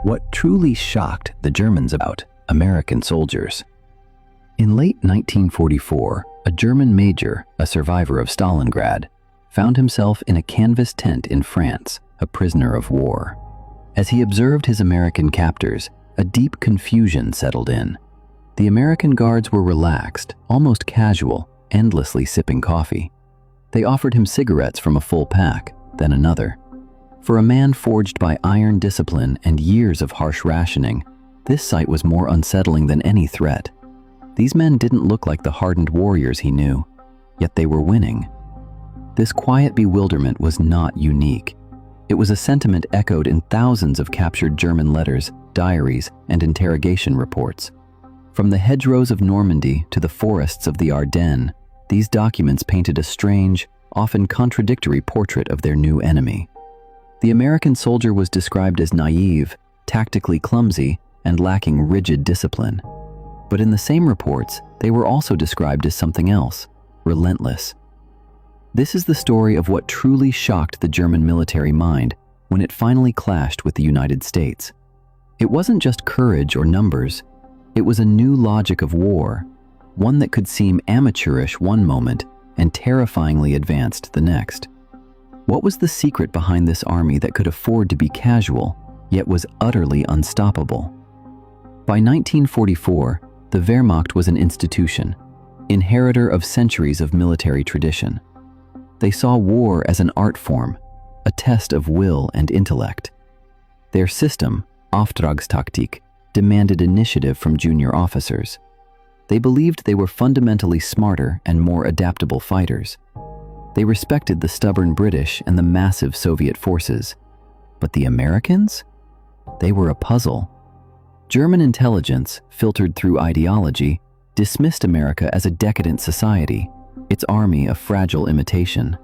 What truly shocked the Germans about American soldiers. In late 1944, a German major, a survivor of Stalingrad, found himself in a canvas tent in France, a prisoner of war. As he observed his American captors, a deep confusion settled in. The American guards were relaxed, almost casual, endlessly sipping coffee. They offered him cigarettes from a full pack, then another. For a man forged by iron discipline and years of harsh rationing, this sight was more unsettling than any threat. These men didn't look like the hardened warriors he knew, yet they were winning. This quiet bewilderment was not unique. It was a sentiment echoed in thousands of captured German letters, diaries, and interrogation reports. From the hedgerows of Normandy to the forests of the Ardennes, these documents painted a strange, often contradictory portrait of their new enemy. The American soldier was described as naive, tactically clumsy, and lacking rigid discipline. But in the same reports, they were also described as something else, relentless. This is the story of what truly shocked the German military mind when it finally clashed with the United States. It wasn't just courage or numbers, it was a new logic of war, one that could seem amateurish one moment and terrifyingly advanced the next. What was the secret behind this army that could afford to be casual, yet was utterly unstoppable? By 1944, the Wehrmacht was an institution, inheritor of centuries of military tradition. They saw war as an art form, a test of will and intellect. Their system, Auftragstaktik, demanded initiative from junior officers. They believed they were fundamentally smarter and more adaptable fighters. They respected the stubborn British and the massive Soviet forces. But the Americans? They were a puzzle. German intelligence, filtered through ideology, dismissed America as a decadent society, its army a fragile imitation.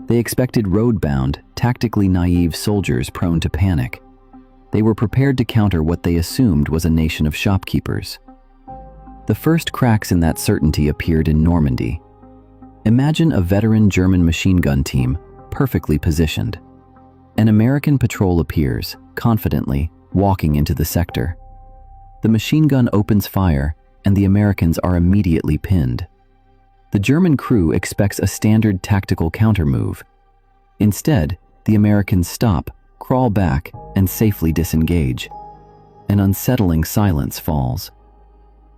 They expected road-bound, tactically naive soldiers prone to panic. They were prepared to counter what they assumed was a nation of shopkeepers. The first cracks in that certainty appeared in Normandy. Imagine a veteran German machine gun team, perfectly positioned. An American patrol appears, confidently, walking into the sector. The machine gun opens fire, and the Americans are immediately pinned. The German crew expects a standard tactical counter-move. Instead, the Americans stop, crawl back, and safely disengage. An unsettling silence falls.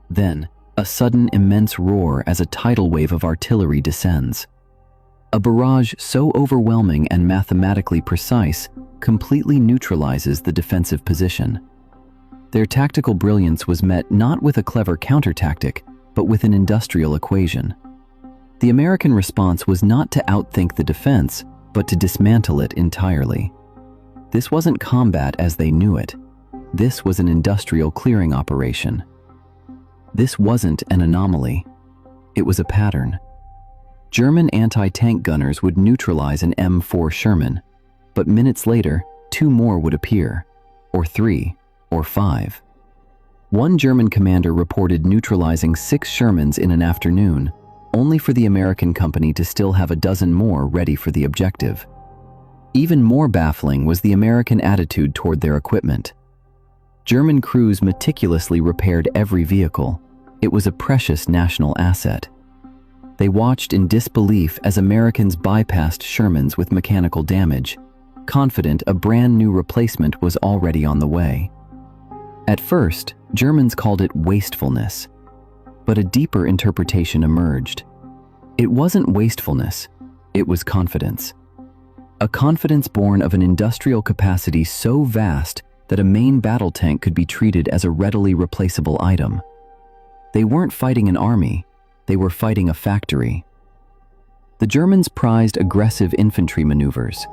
Then, a sudden immense roar as a tidal wave of artillery descends. A barrage so overwhelming and mathematically precise completely neutralizes the defensive position. Their tactical brilliance was met not with a clever counter-tactic, but with an industrial equation. The American response was not to outthink the defense, but to dismantle it entirely. This wasn't combat as they knew it. This was an industrial clearing operation. This wasn't an anomaly. It was a pattern. German anti-tank gunners would neutralize an M4 Sherman, but minutes later, 2 more would appear, or 3, or 5. One German commander reported neutralizing 6 Shermans in an afternoon, only for the American company to still have a dozen more ready for the objective. Even more baffling was the American attitude toward their equipment. German crews meticulously repaired every vehicle. It was a precious national asset. They watched in disbelief as Americans bypassed Shermans with mechanical damage, confident a brand new replacement was already on the way. At first, Germans called it wastefulness, but a deeper interpretation emerged. It wasn't wastefulness, it was confidence. A confidence born of an industrial capacity so vast that a main battle tank could be treated as a readily replaceable item. They weren't fighting an army, they were fighting a factory. The Germans prized aggressive infantry maneuvers.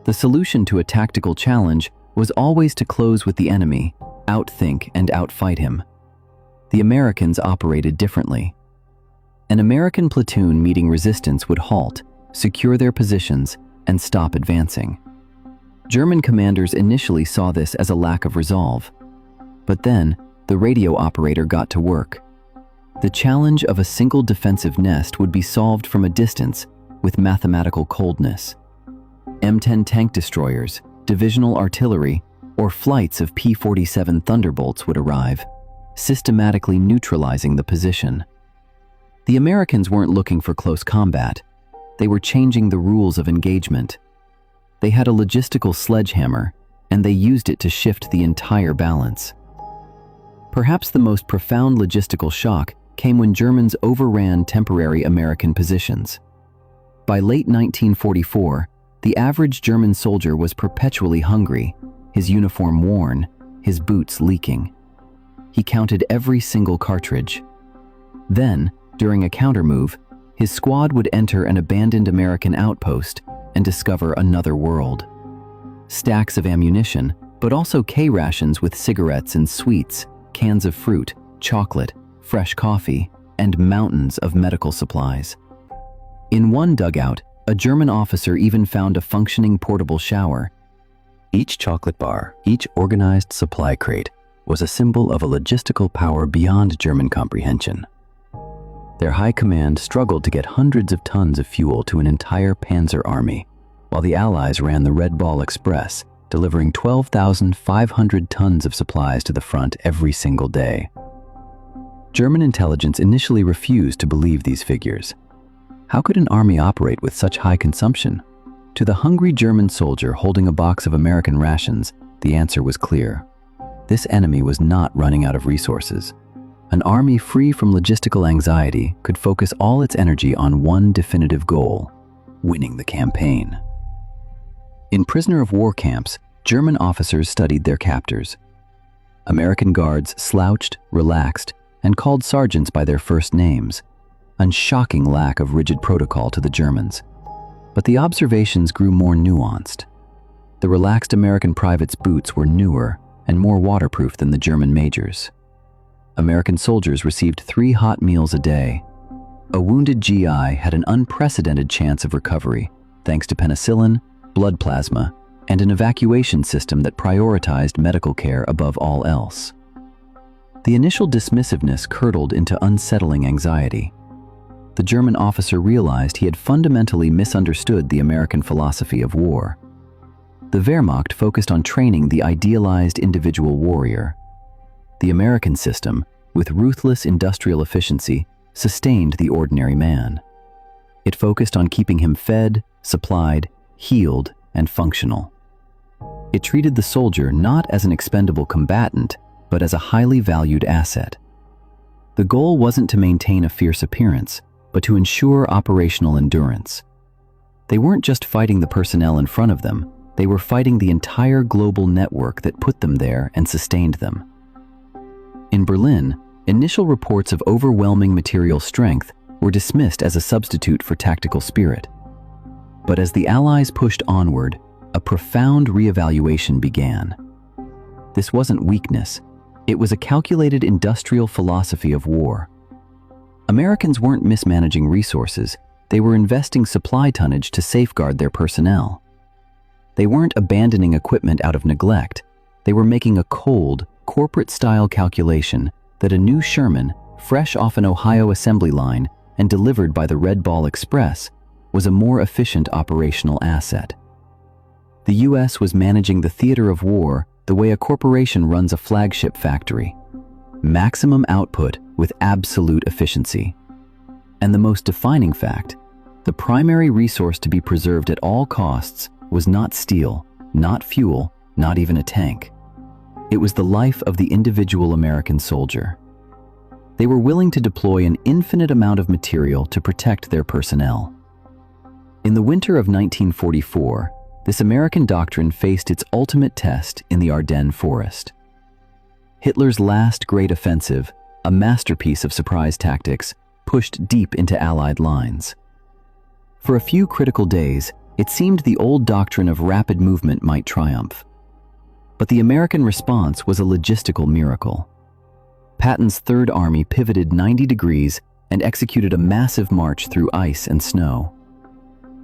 The solution to a tactical challenge was always to close with the enemy, outthink and outfight him. The Americans operated differently. An American platoon meeting resistance would halt, secure their positions, and stop advancing. German commanders initially saw this as a lack of resolve. But then, the radio operator got to work. The challenge of a single defensive nest would be solved from a distance with mathematical coldness. M10 tank destroyers, divisional artillery, or flights of P-47 Thunderbolts would arrive, systematically neutralizing the position. The Americans weren't looking for close combat. They were changing the rules of engagement. They had a logistical sledgehammer, and they used it to shift the entire balance. Perhaps the most profound logistical shock came when Germans overran temporary American positions. By late 1944, the average German soldier was perpetually hungry, his uniform worn, his boots leaking. He counted every single cartridge. Then, during a countermove, his squad would enter an abandoned American outpost and discover another world. Stacks of ammunition, but also K-rations with cigarettes and sweets, cans of fruit, chocolate, fresh coffee, and mountains of medical supplies. In one dugout, a German officer even found a functioning portable shower. Each chocolate bar, each organized supply crate, was a symbol of a logistical power beyond German comprehension. Their high command struggled to get hundreds of tons of fuel to an entire panzer army, while the Allies ran the Red Ball Express, delivering 12,500 tons of supplies to the front every single day. German intelligence initially refused to believe these figures. How could an army operate with such high consumption? To the hungry German soldier holding a box of American rations, the answer was clear. This enemy was not running out of resources. An army free from logistical anxiety could focus all its energy on one definitive goal: winning the campaign. In prisoner of war camps, German officers studied their captors. American guards slouched, relaxed, and called sergeants by their first names, a shocking lack of rigid protocol to the Germans. But the observations grew more nuanced. The relaxed American privates' boots were newer and more waterproof than the German majors. American soldiers received 3 hot meals a day. A wounded GI had an unprecedented chance of recovery, thanks to penicillin, blood plasma, and an evacuation system that prioritized medical care above all else. The initial dismissiveness curdled into unsettling anxiety. The German officer realized he had fundamentally misunderstood the American philosophy of war. The Wehrmacht focused on training the idealized individual warrior. The American system, with ruthless industrial efficiency, sustained the ordinary man. It focused on keeping him fed, supplied, healed, and functional. It treated the soldier not as an expendable combatant, but as a highly valued asset. The goal wasn't to maintain a fierce appearance, but to ensure operational endurance. They weren't just fighting the personnel in front of them, they were fighting the entire global network that put them there and sustained them. In Berlin, initial reports of overwhelming material strength were dismissed as a substitute for tactical spirit. But as the Allies pushed onward, a profound reevaluation began. This wasn't weakness, it was a calculated industrial philosophy of war. Americans weren't mismanaging resources, they were investing supply tonnage to safeguard their personnel. They weren't abandoning equipment out of neglect, they were making a cold, corporate-style calculation that a new Sherman, fresh off an Ohio assembly line and delivered by the Red Ball Express, was a more efficient operational asset. The U.S. was managing the theater of war the way a corporation runs a flagship factory. Maximum output with absolute efficiency. And the most defining fact, the primary resource to be preserved at all costs was not steel, not fuel, not even a tank. It was the life of the individual American soldier. They were willing to deploy an infinite amount of material to protect their personnel. In the winter of 1944, this American doctrine faced its ultimate test in the Ardennes forest. Hitler's last great offensive, a masterpiece of surprise tactics, pushed deep into Allied lines. For a few critical days, it seemed the old doctrine of rapid movement might triumph. But the American response was a logistical miracle. Patton's Third Army pivoted 90 degrees and executed a massive march through ice and snow.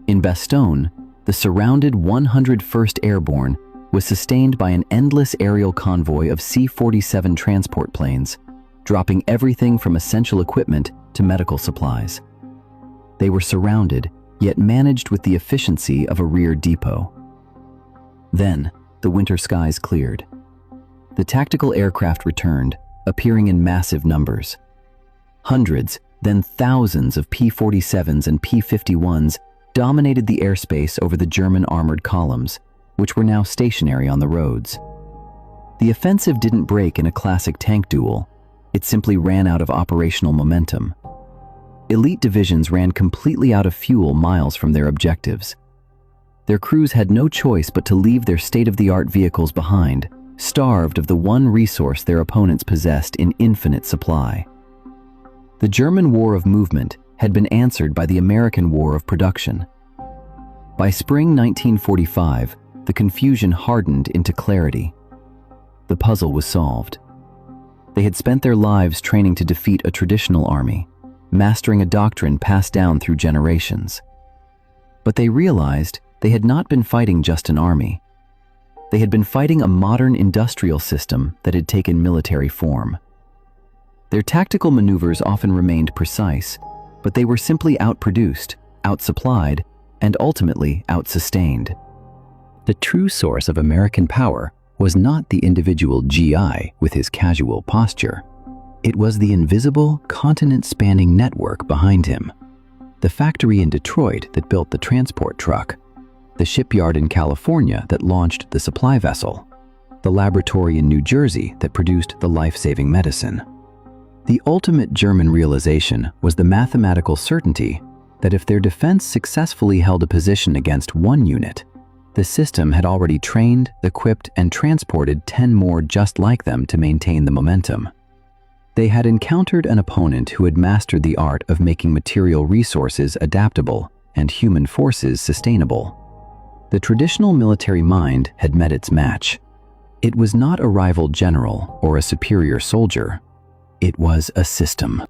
In Bastogne, the surrounded 101st Airborne was sustained by an endless aerial convoy of C-47 transport planes, dropping everything from essential equipment to medical supplies. They were surrounded, yet managed with the efficiency of a rear depot. Then, the winter skies cleared. The tactical aircraft returned, appearing in massive numbers. Hundreds, then thousands of P-47s and P-51s dominated the airspace over the German armored columns, which were now stationary on the roads. The offensive didn't break in a classic tank duel. It simply ran out of operational momentum. Elite divisions ran completely out of fuel miles from their objectives. Their crews had no choice but to leave their state-of-the-art vehicles behind, starved of the one resource their opponents possessed in infinite supply. The German War of Movement had been answered by the American War of Production. By spring 1945, the confusion hardened into clarity. The puzzle was solved. They had spent their lives training to defeat a traditional army, mastering a doctrine passed down through generations. But they realized they had not been fighting just an army. They had been fighting a modern industrial system that had taken military form. Their tactical maneuvers often remained precise, but they were simply outproduced, outsupplied, and ultimately outsustained. The true source of American power was not the individual GI with his casual posture. It was the invisible, continent-spanning network behind him. The factory in Detroit that built the transport truck, the shipyard in California that launched the supply vessel, the laboratory in New Jersey that produced the life-saving medicine. The ultimate German realization was the mathematical certainty that if their defense successfully held a position against one unit, the system had already trained, equipped, and transported 10 more just like them to maintain the momentum. They had encountered an opponent who had mastered the art of making material resources adaptable and human forces sustainable. The traditional military mind had met its match. It was not a rival general or a superior soldier. It was a system.